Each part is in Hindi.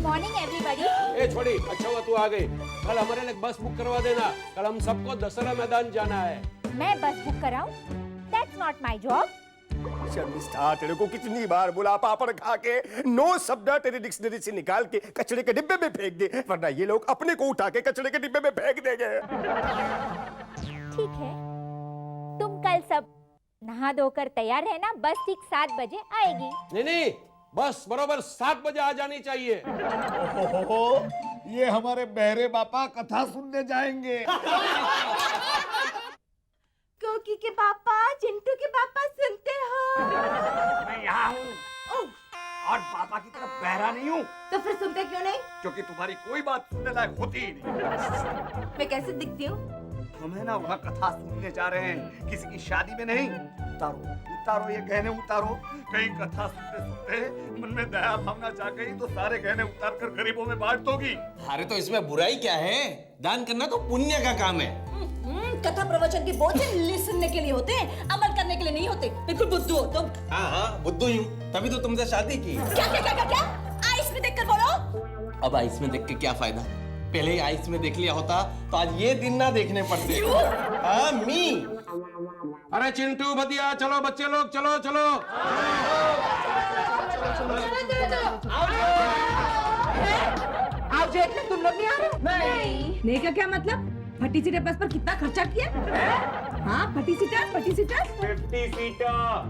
Morning everybody. ए छोड़ी, अच्छा हुआ तू आ गई। कल हमारे लिए बस बुक करवा देना, कल हम सबको दशहरा मैदान जाना है। मैं बस बुक कराऊं? That's not my job. Sharmishtha, तेरे को कितनी बार बोला पापड़ खा के नो शब्द तेरी डिक्शनरी से निकाल के कचरे के डिब्बे में फेंक दे, वरना ये लोग अपने को उठा के कचरे के डिब्बे में फेंक देंगे। ठीक है, तुम कल सब नहा धोकर तैयार रहना, बस ठीक 7 बजे आएगी। नहीं, बस बरोबर 7 बजे आ जानी चाहिए। ये हमारे बहरे बापा कथा सुनने जाएंगे। कोकी के पापा, चिंटू के पापा सुनते हो? मैं यहाँ हूँ और पापा की तरफ बहरा नहीं हूँ। तो फिर सुनते क्यों नहीं? क्योंकि तुम्हारी कोई बात सुनने लायक होती ही नहीं। मैं कैसे दिखती हूँ? हम है ना वहाँ कथा सुनने जा रहे हैं, किसी की शादी में नहीं। उतारो ये गहने उतारो, कहीं कथा सुनते सुनते मन में दया भावना जाग गई तो सारे गहने उतार कर गरीबों में बांट दोगी। अरे तो इसमें बुराई क्या है? दान करना तो पुण्य का काम है। कथा प्रवचन की बोझ सुनने के लिए होते हैं, अमल करने के लिए नहीं होते। बिल्कुल बुद्धू हो तुम। हाँ, बुद्धू ही हूँ, तभी तो तुमसे शादी की। क्या? आइस में देखकर बोलो। अब आइस में देख के क्या फायदा? पहले ही आइस में देख लिया होता तो आज ये दिन ना देखने पड़ते। हाँ, मी। अरे चिंटू भदिया, चलो बच्चे लोग, चलो चलो। आप जेट में तुम लोग नहीं आ रहे? नहीं का क्या मतलब? फटी सीटर बस पर कितना खर्चा किया? हाँ, फटी सीटर 50 सीटर।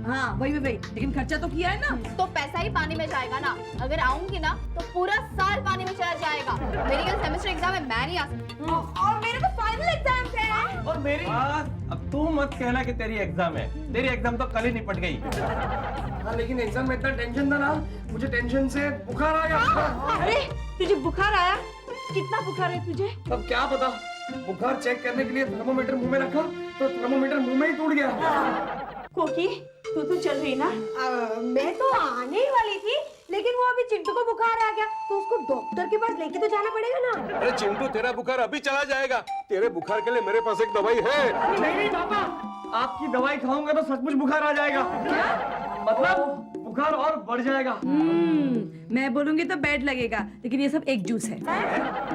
हाँ, वही लेकिन खर्चा तो किया है ना। तो पैसा ही पानी में जाएगा ना। अगर आऊंगी ना तो पूरा साल पानी में चला जाएगा। मेरी कल सेमेस्टर एग्जाम है, मैं नहीं आ सकती। और मेरे तो फाइनल एग्जाम है। और मेरी अब तू मत कहना कि तेरी एग्जाम है। तेरी एग्जाम तो कल ही निपट गई। हाँ, लेकिन एग्जाम में इतना टेंशन था ना, मुझे टेंशन से बुखार आ गया। अरे तुझे बुखार आया? कितना बुखार है तुझे? अब क्या पता, बुखार चेक करने के लिए थर्मोमीटर मुंह में रखा तो थर्मोमीटर मुंह में ही टूट गया। कोकी, तू तो चल रही ना? मैं तो आने ही वाली थी, लेकिन वो अभी चिंटू को बुखार आ गया तो उसको डॉक्टर के पास लेके तो जाना पड़ेगा ना। अरे चिंटू, तेरा बुखार अभी चला जाएगा। तेरे बुखार के लिए मेरे पास एक दवाई है। नहीं पापा, आपकी दवाई खाऊंगा तो सचमुच बुखार आ जाएगा। मतलब बुखार और बढ़ जाएगा। मैं बोलूंगी तो बेड लगेगा, लेकिन ये सब एक जूस है।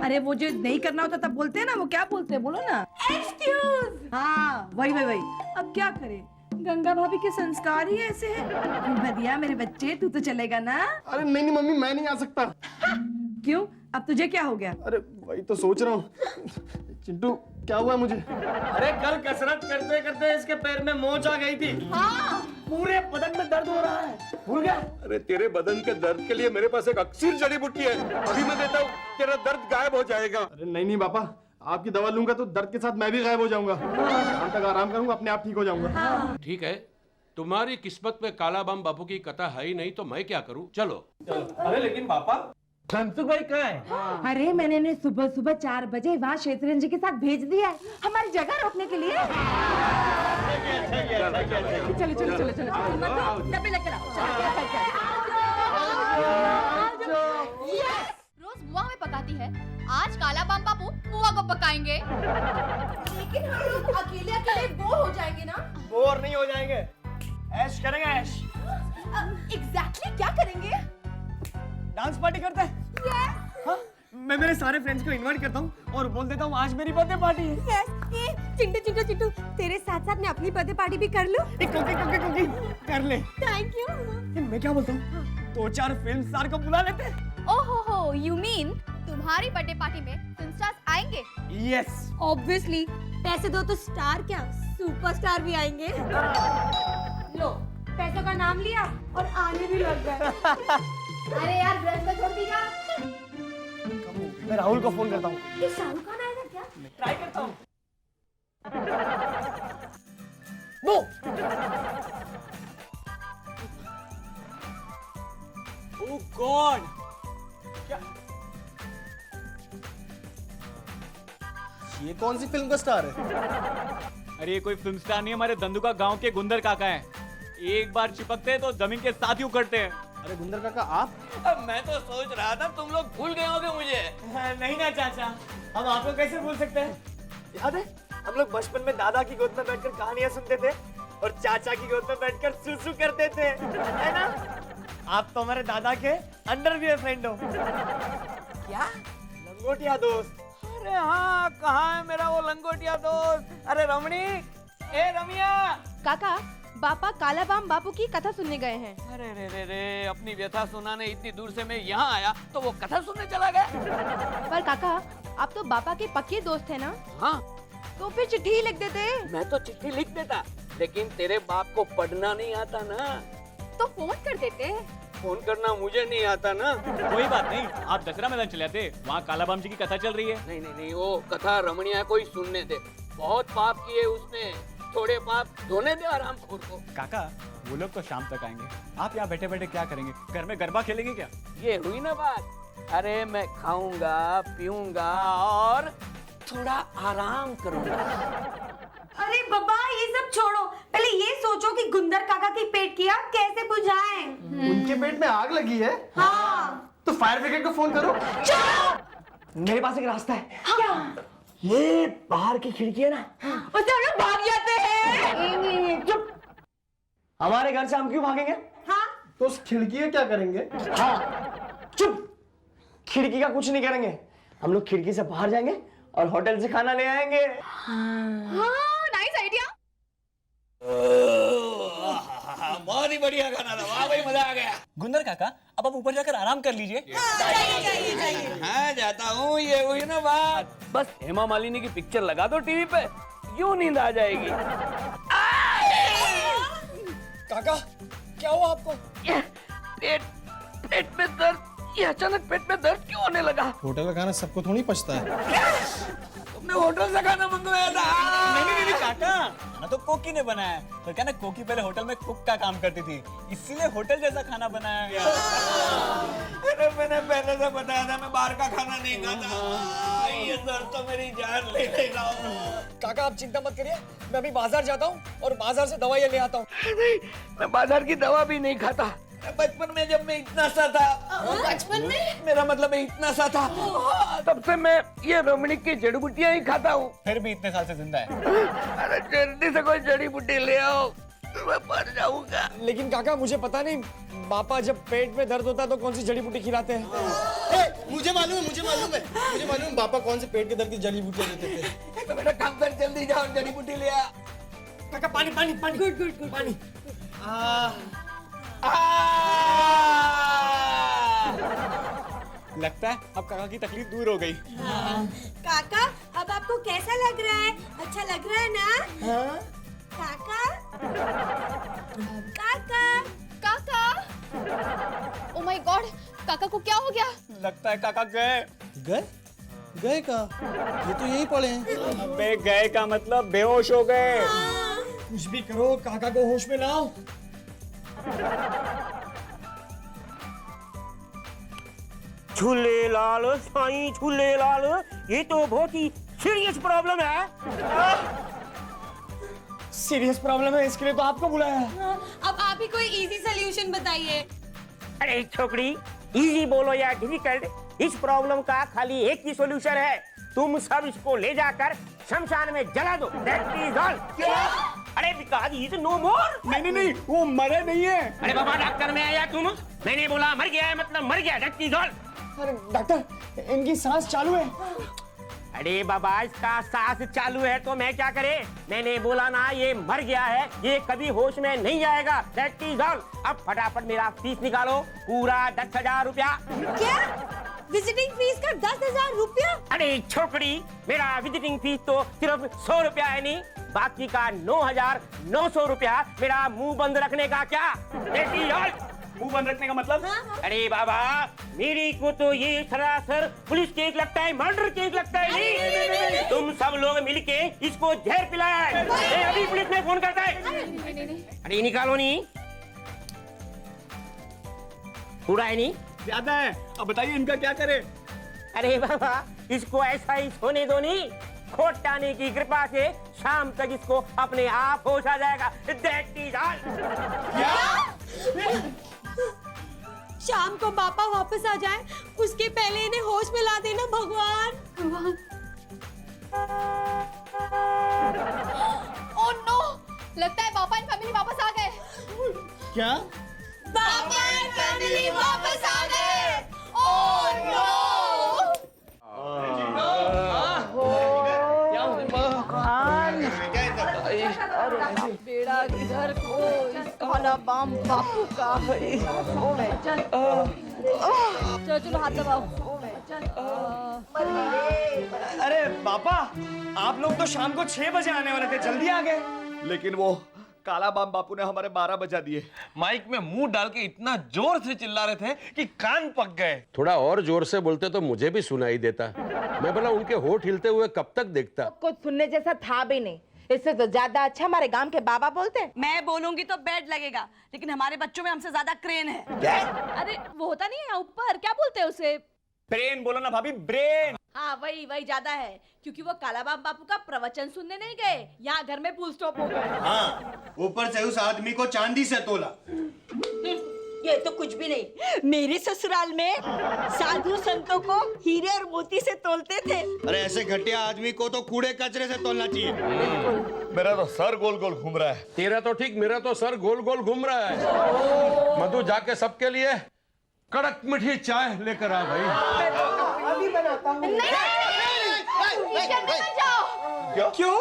अरे वो जो नहीं करना होता तब बोलते हैं ना, वो क्या बोलते हैं बोलो ना? एक्सक्यूज। हाँ, वही। अब क्या करें, गंगा भाभी के संस्कार ही ऐसे हैं। भदिया मेरे बच्चे, तू तो चलेगा ना? अरे नहीं मम्मी, मैं नहीं आ सकता। क्यों? अब तुझे क्या हो गया? अरे वही तो सोच रहा हूँ। चिंटू, क्या हुआ मुझे? अरे कल कसरत करते करते इसके पैर में मोच आ गई थी। हाँ। पूरे बदन में दर्द हो रहा है। भूल गया? अरे तेरे बदन के दर्द के लिए मेरे पास एक अक्सीर जड़ी बूटी है, अभी मैं देता हूँ, तेरा दर्द गायब हो जाएगा। अरे नहीं पापा, आपकी दवा लूंगा तो दर्द के साथ मैं भी गायब हो जाऊंगा। शाम तक आराम करूंगा, अपने आप ठीक हो जाऊंगा। ठीक है, तुम्हारी किस्मत में काला बम बापू की कथा है ही नहीं तो मैं क्या करूँ। चलो। अरे लेकिन पापा, धनसुख भाई कहाँ है? अरे मैंने इन्हें सुबह 4 बजे वहाँ शेषरंज जी के साथ भेज दिया है, हमारी जगह रोकने के लिए। चलो डब्बे लेकर आओ। रोज बुआ में पकाती है, आज काला बम बापू बुआ को पकाएंगे। लेकिन हम लोग अकेले बोर हो जाएंगे ना? बोर नहीं हो जाएंगे, ऐश करेंगे ऐश। एग्जैक्टली क्या करेंगे? डांस पार्टी करते हैं। हाँ, मैं मेरे सारे फ्रेंड्स को इनवाइट करता हूँ और बोल देता हूँ आज मेरी बर्थडे पार्टी है। चिंटू, तेरे साथ मैं अपनी बर्थडे पार्टी भी कर लूं? कुकी कर ले। Thank you. मैं क्या बोलता हूँ, 2-4 फिल्म स्टार को बुला लेते हैं। ओहो, यू मीन तुम्हारी बर्थडे पार्टी में फिल्म स्टार्स आएंगे? यस। ऑब्वियसली, पैसे दो तो स्टार क्या, सुपरस्टार भी आएंगे। लो, पैसों का नाम लिया और आने भी लग गए। अरे यार, ब्रश को छोड़ दीजिए। मैं राहुल को फोन करता हूँ। ये शाहरुख खान आएगा क्या? ट्राई करता हूँ। वो ओह गॉड, क्या ये कौन सी फिल्म का स्टार है? अरे ये कोई फिल्म स्टार नहीं, हमारे धंधुका गांव के गुंदर काका हैं। एक बार चिपकते हैं तो जमीन के साथ ही उखड़ते हैं। अरे गुंदर काका आप? अब मैं तो सोच रहा था तुम लोग भूल गए होगे मुझे। नहीं ना चाचा, हम आपको कैसे भूल सकते हैं? याद है हम लोग बचपन में दादा की गोद में बैठकर कहानियां सुनते थे और चाचा की गोद में बैठकर सुसु करते थे, है ना? आप तो हमारे दादा के अंडरवियर फ्रेंड हो। क्या? लंगोटिया दोस्त। अरे हाँ, कहाँ है मेरा वो लंगोटिया दोस्त? अरे रमणी, ए रमिया। काका, बापा कालाबाम बापू की कथा सुनने गए हैं। अरे रे रे रे, अपनी व्यथा सुनाने इतनी दूर से मैं यहाँ आया तो वो कथा सुनने चला गया। पर काका, आप तो बापा के पक्के दोस्त है ना? हाँ, तो फिर चिट्ठी ही लिख देते। मैं तो चिट्ठी लिख देता, लेकिन तेरे बाप को पढ़ना नहीं आता ना। तो फोन कर देते। फोन करना मुझे नहीं आता ना। कोई बात नहीं, आप दसरा मैदान चले आते, वहाँ कालाबाम जी की कथा चल रही है। नहीं नहीं नहीं, वो कथा रमणिया को ही सुनने दे। बहुत पाप किए उसने, थोड़े पाप धोने दे आराम खोर को। काका, वो लोग तो शाम तक आएंगे, आप यहाँ बैठे बैठे क्या करेंगे? घर में गरबा खेलेंगे क्या? ये हुई ना बात। अरे मैं खाऊंगा पीऊंगा और थोड़ा आराम करूंगा। अरे बाबा, ये सब छोड़ो, पहले ये सोचो कि गुंदर काका की पेट की आग कैसे बुझाएं? उनके पेट में आग लगी है? हाँ। तो फायर ब्रिगेड को फोन करो। मेरे पास एक रास्ता है। क्या? ये बाहर की खिड़की है ना, उससे हम लोग भाग जाते हैं। चुप। हमारे घर से हम क्यों भागेंगे? हाँ? तो उस खिड़की का क्या करेंगे? हाँ, चुप। खिड़की का कुछ नहीं करेंगे, हम लोग खिड़की से बाहर जाएंगे और होटल से खाना ले आएंगे। हाँ, नाइस आइडिया। बहुत ही बढ़िया खाना था, वाह भाई, मजा आ गया। गुंदर काका, अब आप ऊपर जाकर आराम कर लीजिए। हाँ, जाता हूँ। ये हुई ना बात। बस हेमा मालिनी की पिक्चर लगा दो टीवी पे, यूं नींद आ जाएगी। काका, क्या हुआ आपको? पेट में दर्द। ये अचानक पेट में दर्द क्यों होने लगा? होटल का खाना सबको थोड़ी पचता है। तुमने होटल से खाना मंगवाया था? नहीं काका, खाना तो कोकी ने बनाया है। तो क्या ना, कोकी पहले होटल में कुक का काम करती थी, इसीलिए होटल जैसा खाना बनाया गया। अरे मैंने पहले से बताया था मैं बाहर का खाना नहीं खाता। ये दर्द तो मेरी जान ले लेगा। काका, आप चिंता मत करिए, मैं अभी बाजार जाता हूँ और बाजार से दवाइयाँ ले आता हूँ। नहीं, मैं बाजार की दवा भी नहीं खाता। बचपन में जब मैं इतना सा था, बचपन में? मेरा मतलब मैं इतना सा था, तब से मैं ये रमणीक की जड़ी बूटियां ही खाता हूँ। फिर भी इतने साल से जिंदा है। अरे जल्दी से कोई जड़ी बूटी ले आओ, मैं मर जाऊंगा। लेकिन काका, मुझे पता नहीं, पापा जब पेट में दर्द होता है तो कौन सी जड़ी बूटी खिलाते हैं? मुझे मालूम है पापा कौन से पेट के दर्द की जड़ी बूटियां देते थे। तो मेरा काम कर, जल्दी जाओ, जड़ी बूटी ले आ। काका, पानी पानी पानी। गुड पानी। लगता है अब काका की तकलीफ दूर हो गई। काका, अब आपको कैसा लग रहा है? अच्छा लग रहा है ना? हाँ? काका? काका? काका? ओ माय गॉड, काका को क्या हो गया? लगता है काका गए। गए का? ये तो यही पड़े हैं। अबे गए का मतलब बेहोश हो गए। कुछ भी करो, काका को होश में लाओ। झूले लाल साईं झूले लाल, ये तो बहुत ही सीरियस प्रॉब्लम है। सीरियस प्रॉब्लम है, इसके लिए तो आपको बुलाया है। अब आप ही कोई इजी सॉल्यूशन बताइए। अरे छोकरी, इजी बोलो या डिफिकल्ट, इस प्रॉब्लम का खाली एक ही सॉल्यूशन है। तुम सब इसको ले जाकर शमशान में जला दो। That is all। अरे because he is no more। नहीं, वो मरे नहीं है। अरे बाबा, डॉक्टर में आया तुम? मैंने बोला मर गया है मतलब मर गया। That is all। अरे डॉक्टर, इनकी सांस चालू है। अरे बाबा, इसका सांस चालू है तो मैं क्या करे? मैंने बोला ना, ये मर गया है, ये कभी होश में नहीं आएगा। That is all। अब फटाफट मेरा फीस निकालो, पूरा 10,000 रुपया। क्या? विजिटिंग फीस का 10,000 रुपया? अरे छोकरी, मेरा विजिटिंग फीस तो सिर्फ 100 रुपया है नहीं, बाकी का 9,900 रुपया मेरा मुंह बंद रखने का। क्या? That is all। मुंह बंद रखने का मतलब? अरे बाबा, मेरी को तो ये सरासर पुलिस केस लगता है, मर्डर केस लगता है। नहीं, तुम सब लोग मिलके इसको जहर पिलाया है। अभी पुलिस में फोन करता है। अरे निकालो नहीं, पूरा है नहीं? ज्यादा है, अब बताइए इनका क्या करे? अरे बाबा, इसको ऐसा ही सोने दो नहीं, खोटाने की कृपा से शाम तक इसको अपने आप होश आ जाएगा। That is all। शाम को पापा वापस आ जाए, उसके पहले इन्हें होश में ला देना भगवान। ओह नो, लगता है पापा एंड फैमिली वापस आ गए। क्या? पापा एंड फैमिली वापस आ गए। Oh no. बेड़ा किधर को इस काला बाम बापू का। चल चलो चलो हाथ दबाओ। अरे पापा, आप लोग तो शाम को 6 बजे आने वाले थे, जल्दी आ गए। लेकिन वो काला बाम बापू ने हमारे 12 बजा दिए। माइक में मुंह डाल के इतना जोर से चिल्ला रहे थे कि कान पक गए। थोड़ा और जोर से बोलते तो मुझे भी सुनाई देता। मैं बोला उनके होठ हिलते हुए कब तक देखता। कुछ सुनने जैसा था भी नहीं, इससे तो ज्यादा अच्छा हमारे गांव के बाबा बोलते हैं। मैं बोलूंगी तो बेड लगेगा, लेकिन हमारे बच्चों में हमसे ज्यादा क्रेन है। क्या? अरे वो होता नहीं है ऊपर, क्या बोलते हैं उसे? ब्रेन बोलो ना भाभी, ब्रेन। हाँ वही ज्यादा है, क्योंकि वो काला बाम बापू का प्रवचन सुनने नहीं गए, यहाँ घर में फुल स्टॉप हो गए। हाँ, ऊपर से उस आदमी को चांदी से तोला। ये तो कुछ भी नहीं, मेरे ससुराल में साधु संतों को हीरे और मोती से तोलते थे। अरे ऐसे घटिया आदमी को तो कूड़े कचरे से तोलना चाहिए। मेरा तो सर गोल गोल घूम रहा है। तेरा तो ठीक, मेरा तो सर गोल गोल घूम रहा है। मधु जाके सबके लिए कड़क मीठी चाय लेकर आ भाई। अभी बनाता हूँ। क्यों?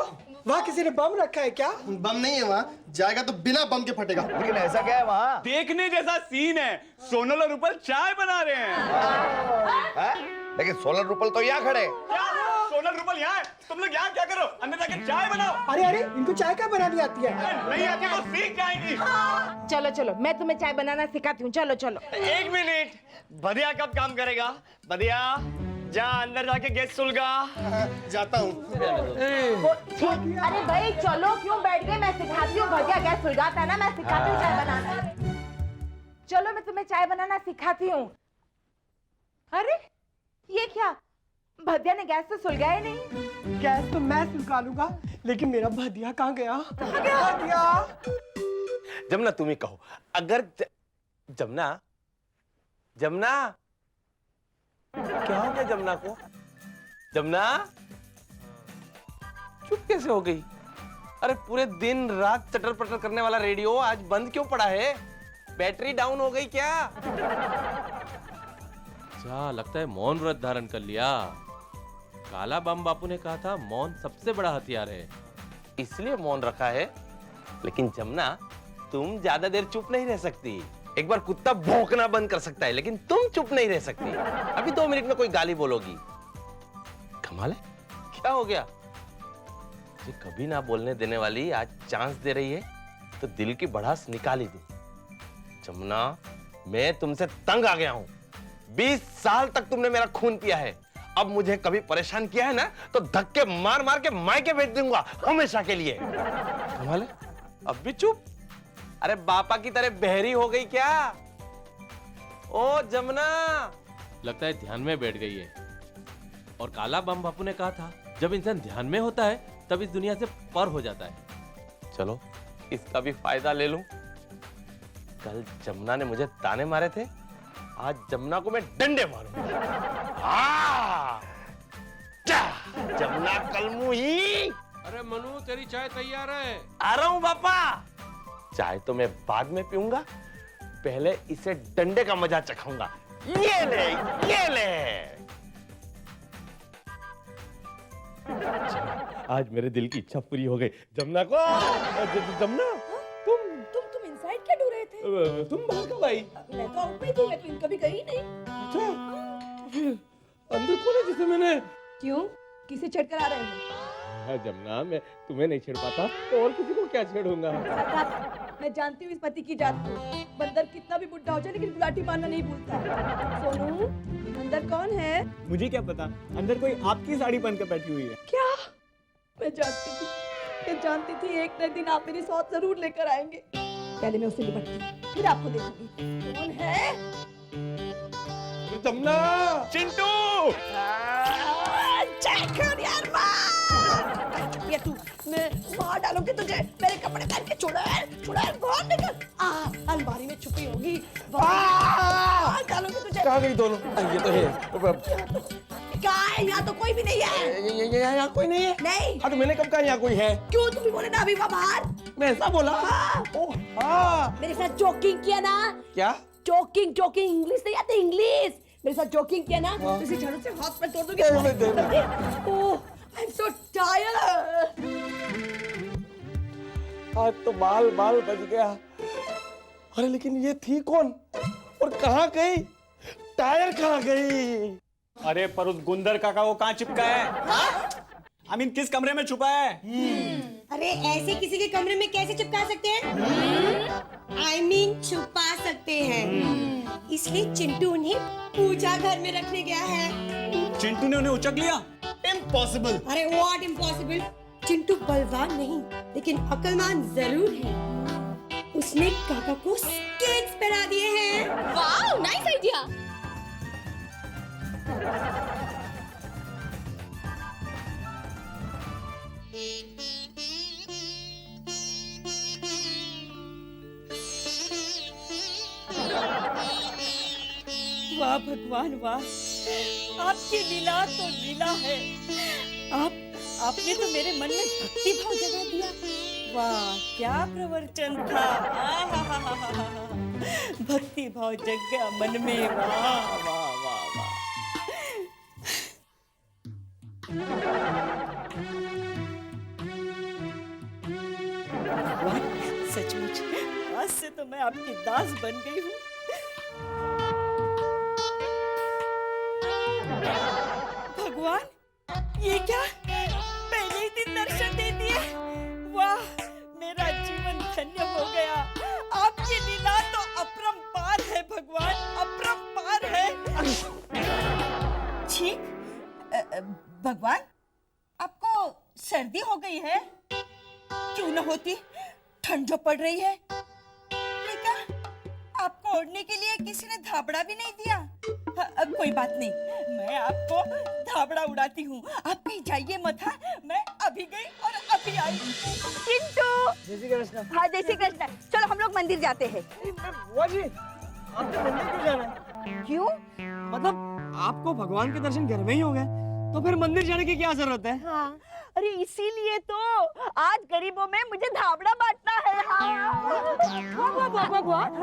वहाँ किसी ने बम रखा है क्या? बम नहीं है वहाँ, जाएगा तो बिना बम के फटेगा। लेकिन ऐसा क्या है वहाँ? देखने जैसा सीन है, सोनल और रूपल चाय बना रहे हैं। लेकिन सोलर रूपल तो यहाँ खड़े। क्या? सोनल रूपल यहाँ है, तुम लोग यहाँ क्या करो? अंदर जाके चाय बनाओ। अरे इनको चाय क्या बनानी आती है? नहीं आती तो सीख जाएंगी। चलो चलो, मैं तुम्हें चाय बनाना सिखाती हूँ। चलो चलो। 1 मिनट, बधिया कब काम करेगा? बधिया जा अंदर जाके गैस सुलगा। जाता हूँ। अरे भाई चलो, क्यों बैठ गए? मैं सिखाती हूँ। भैया गैस सुलगाता है ना, मैं सिखाती हूँ चाय बनाना। चलो मैं तुम्हें चाय बनाना सिखाती हूँ। अरे ये क्या, भैया ने गैस तो सुलगाया नहीं। गैस तो मैं सुलगा लूंगा, लेकिन मेरा भदिया कहाँ गया? भदिया। जमुना तुम ही कहो, अगर जमुना जमुना क्या हो गया जमुना को? जमुना चुप कैसे हो गई? अरे पूरे दिन रात चटर पटर करने वाला रेडियो आज बंद क्यों पड़ा है? बैटरी डाउन हो गई क्या? अच्छा, लगता है मौन व्रत धारण कर लिया। काला बम बापू ने कहा था मौन सबसे बड़ा हथियार है, इसलिए मौन रखा है। लेकिन जमुना, तुम ज्यादा देर चुप नहीं रह सकती। एक बार कुत्ता भौंकना बंद कर सकता है, लेकिन तुम चुप नहीं रह सकती। अभी 2 मिनट में कोई गाली बोलोगी। कमाल है, क्या हो गया? ये कभी ना बोलने देने वाली आज चांस दे रही है, तो दिल की भड़ास निकाल ही दूं। जमुना, मैं तुमसे तंग आ गया हूं। 20 साल तक तुमने मेरा खून पिया है। अब मुझे कभी परेशान किया है ना, तो धक्के मार मार के मायके भेज दूंगा हमेशा के लिए। कमाल है, अब भी चुप। अरे बापा की तरह बहरी हो गई क्या? ओ जमुना, लगता है ध्यान में बैठ गई है। और काला बम बापू ने कहा था, जब इंसान ध्यान में होता है तब इस दुनिया से पर हो जाता है। चलो इसका भी फायदा ले लूं। कल जमुना ने मुझे ताने मारे थे, आज जमुना को मैं डंडे मारूंगा। जमुना कलमुही। अरे मनु, तेरी चाय तैयार है। आ रहा हूं पापा। चाय तो मैं बाद में पीऊंगा, पहले इसे डंडे का मजा चखाऊंगा। ये ले, ये ले। आज मेरे दिल की इच्छा पूरी हो गई। जमुना को, जमुना तुम इनसाइड क्या ढूंढ रहे थे? तुम बाहर कब आई? मैं तो आउट में थी, मैं तो कभी गई नहीं। अच्छा, फिर अंदर कौन है जिसे मैंने? क्यों, किसे छेड़कर आ रहे हैं? जमुना, मैं तुम्हें नहीं छेड़ पाता तो और किसी को क्या छेड़ूंगा? मैं जानती हूँ इस पति की जात को। बंदर कितना भी बुढ़ा हो जाए, लेकिन गुलाटी मारना नहीं भूलता। सोनू, अंदर कौन है? मुझे क्या पता, अंदर कोई आपकी साड़ी पहन कर बैठी हुई है। क्या? मैं जानती थी एक न दिन आप मेरी सौत जरूर लेकर आएंगे। पहले मैं उसे निपटती, फिर आपको देखूंगी। कौन है? जमुना, चिंटू। ये तू, मैं मार डालूंगी तुझे। मेरे कपड़े पहन के छुड़ा है, बाहर निकल। अलमारी में छुपी होगी, मार डालूंगी तुझे। कहाँ गई दोनों? ये तो है। कहाँ है? यहाँ तो कोई भी नहीं है। यहाँ कोई नहीं है? नहीं। हाँ तो मैंने कब कहा यहाँ कोई है? क्यों, तुम भी बोले ना अभी वहाँ बाहर। मैं ऐसा बोला? ओ हाँ। मेरे साथ जोकिंग किया ना? क्या? जोकिंग जोकिंग इंग्लिश नहीं आती इंग्लिश। मेरे साथ जोकिंग किया ना? तो इसी झाड़ू से हाथ पर तोड़ दूंगी। ओह, I'm so tired. आज तो बाल बाल बच गया। अरे लेकिन ये थी कौन और कहाँ गई? टायर कहाँ गई? अरे पर उस गुंदर काका को कहाँ चिपका है? I mean, किस कमरे में छुपा है? अरे ऐसे किसी के कमरे में कैसे चिपका सकते हैं? I mean छुपा सकते हैं। इसलिए चिंटू उन्हें पूजा घर में रखने गया है। चिंटू ने उन्हें उचक लिया? इम्पॉसिबल। अरे व्हाट इम्पॉसिबल? चिंटू बलवान नहीं लेकिन अक्लमान जरूर है। उसने काका को स्केट्स पहना दिए हैं। Wow, nice idea. वाह भगवान वाह, आपकी लीला तो लीला है। आपने तो मेरे मन में भक्ति भाव जगा दिया। वाह क्या प्रवचन था। आहाहाहा, भक्ति भाव जग गया मन में। वाह वाह वाह वाह। सचमुच आज से तो मैं आपकी दास बन गई हूँ। भगवान ये क्या, पहले ही दिन दर्शन दे दिए। वाह मेरा जीवन धन्य हो गया। आपकी लीला तो अपरंपार है भगवान, अपरंपार है। ठीक भगवान, आपको सर्दी हो गई है? क्यों न होती, ठंड जो पड़ रही है। ये क्या, आपको ओढ़ने के लिए किसी ने धाबड़ा भी नहीं दिया? कोई बात नहीं, मैं आपको धाबड़ा उड़ाती हूँ। आप कहीं जाइए मत। हाँ, मैं अभी गई और अभी आई। चिंटू। जय श्री कृष्ण। हाँ जय श्री कृष्ण। चलो हम लोग मंदिर जाते हैं। बुआ जी, आपको मंदिर क्यों जाना है? क्यों? मतलब आपको भगवान के दर्शन घर में ही हो गए, तो फिर मंदिर जाने की क्या जरूरत है? हाँ, अरे इसीलिए तो आज गरीबों में मुझे धाबड़ा बांटना है। हाँ।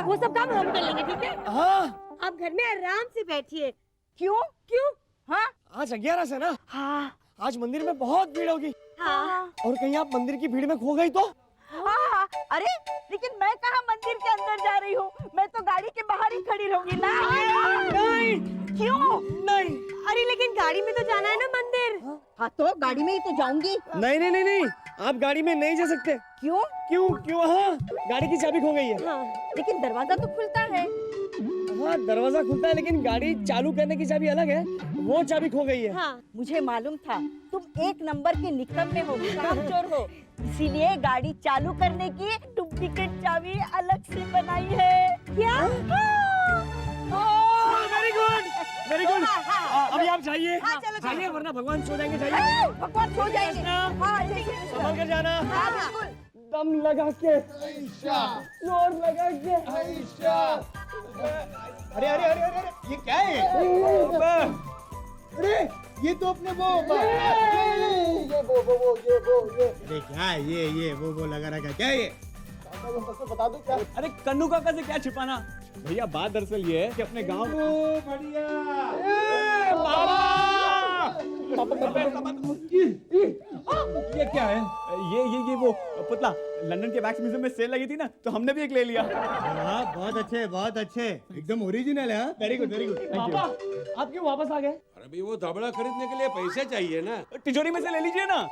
वो सब काम हम कर लेंगे, ठीक है? हाँ। आप घर में आराम से बैठिए। क्यों? क्यों? हाँ आज 11 से ना। हाँ आज मंदिर में बहुत भीड़ होगी। हाँ। और कहीं आप मंदिर की भीड़ में खो गई तो? हाँ, अरे लेकिन मैं कहाँ मंदिर के अंदर जा रही हूँ, मैं तो गाड़ी के बाहर ही खड़ी रहूंगी ना। नहीं। क्यों? नहीं। अरे लेकिन गाड़ी में तो जाना है ना मंदिर। हाँ तो गाड़ी में ही तो जाऊंगी। नहीं नहीं नहीं नहीं, आप गाड़ी में नहीं जा सकते। क्यों? क्यों क्यों? हाँ, गाड़ी की चाबी खो गई है। हाँ, लेकिन दरवाजा तो खुलता है। हाँ दरवाजा खुलता है, लेकिन गाड़ी चालू करने की चाबी अलग है, वो चाबी खो गई है। हाँ, मुझे मालूम था तुम एक नंबर के निकम्मे हो, कामचोर हो, इसीलिए गाड़ी चालू करने की डुप्लीकेट चाबी अलग से बनाई है। क्या? Very good very good. अभी आप जाइए। हाँ, चलो, चलो। जाइए, वरना भगवान सो जाएंगे। जाइए। भगवान सो जाएंगे। हाँ, जय श्री कृष्ण। संभल कर जाना। हाँ, बिल्कुल। दम लगा के, जोर लगा के। अरे अरे अरे अरे अरे, ये क्या है? अरे ये तो अपने वो अरे क्या है ये वो लगा रखा है, क्या है ये? बता दो क्या? अरे कन्नू काका से क्या छिपाना भैया, बात दरअसल ये है कि अपने गांव में बढ़िया। ये क्या है? ये वो पुतला लंदन के वैक्स म्यूजियम में सेल लगी थी ना, तो हमने भी एक ले लिया। हाँ बहुत अच्छे एकदम ओरिजिनल है। Very good very good. पापा, आप क्यों वापस आ गए? अरे भाई वो धाबड़ा खरीदने के लिए पैसे चाहिए ना। तिजोरी में से ले लीजिए ना।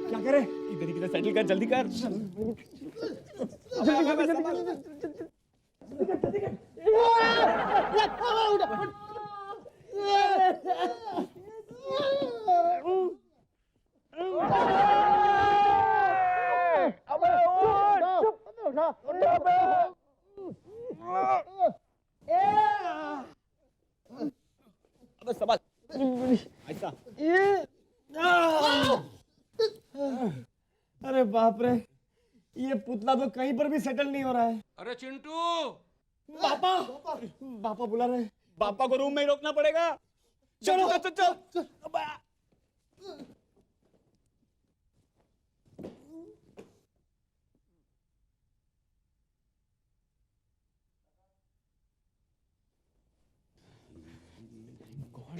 क्या करें? इधर सेटल कर, जल्दी कर। अबे संभाल। ऐसा। अरे बाप रे, ये पुतला तो कहीं पर भी सेटल नहीं हो रहा है। अरे चिंटू, पापा, पापा बुला रहे हैं। पापा को रूम में ही रोकना पड़ेगा। चलो चल चल चल।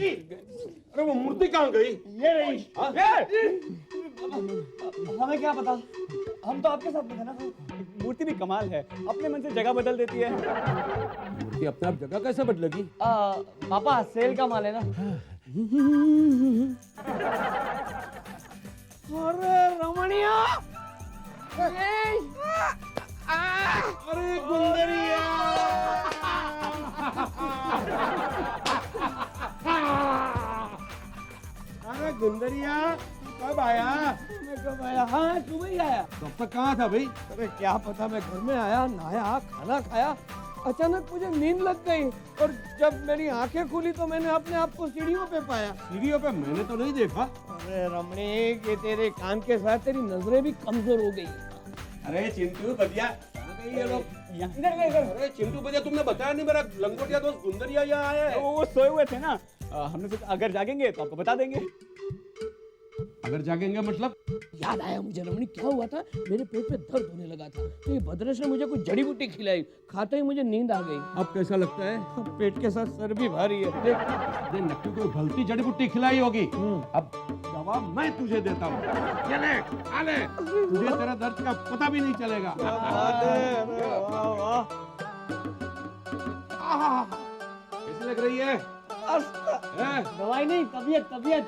अरे वो मूर्ति कहाँ गई? ये रही। हाँ? हमें क्या पता, हम तो आपके साथ में थे ना। मूर्ति भी कमाल है, अपने मन से जगह बदल देती है। मूर्ति अपने आप जगह कैसे बदलेगी? पापा सेल का माल है ना। अरे रमणिया, अरे गुंदरिया, अरे गुंदरिया कब आया? मैं कब आया? हाँ सुबह ही आया। कब तक कहाँ था भाई? अरे क्या पता, मैं घर में आया, नहाया, खाना खाया, अचानक मुझे नींद लग गई और जब मेरी आंखें खुली तो मैंने अपने आप को सीढ़ियों पे पाया। सीढ़ियों पे? मैंने तो नहीं देखा। अरे रमणी, ये तेरे कान के साथ तेरी नजरें भी कमजोर हो गई। अरे चिंटू बदिया, कहाँ गए ये लोग? इधर गए इधर। अरे चिंटू बदिया, तुमने बताया नहीं, मेरा लंगोटिया दोस्त गुंदरिया यहाँ आया है। वो सोए हुए थे ना, हमने सोचा अगर जागेंगे तो आपको बता देंगे। अगर जागेंगे मतलब? याद आया मुझे रमणी, क्या हुआ था, मेरे पेट पे दर्द होने लगा था तो ये भद्रेश ने मुझे कुछ जड़ी बूटी खिलाई, खाते ही मुझे नींद आ गई। अब कैसा लगता है? अब पेट के साथ सर भी भारी है। देख, अरे नक्की कोई भलती जड़ी बूटी खिलाई होगी। अब जवाब मैं तुझे देता हूँ। चले, आले, तुझे तेरा दर्द का पता भी नहीं चलेगा। कैसी लग रही है? दवाई नहीं, तबीयत तबीयत।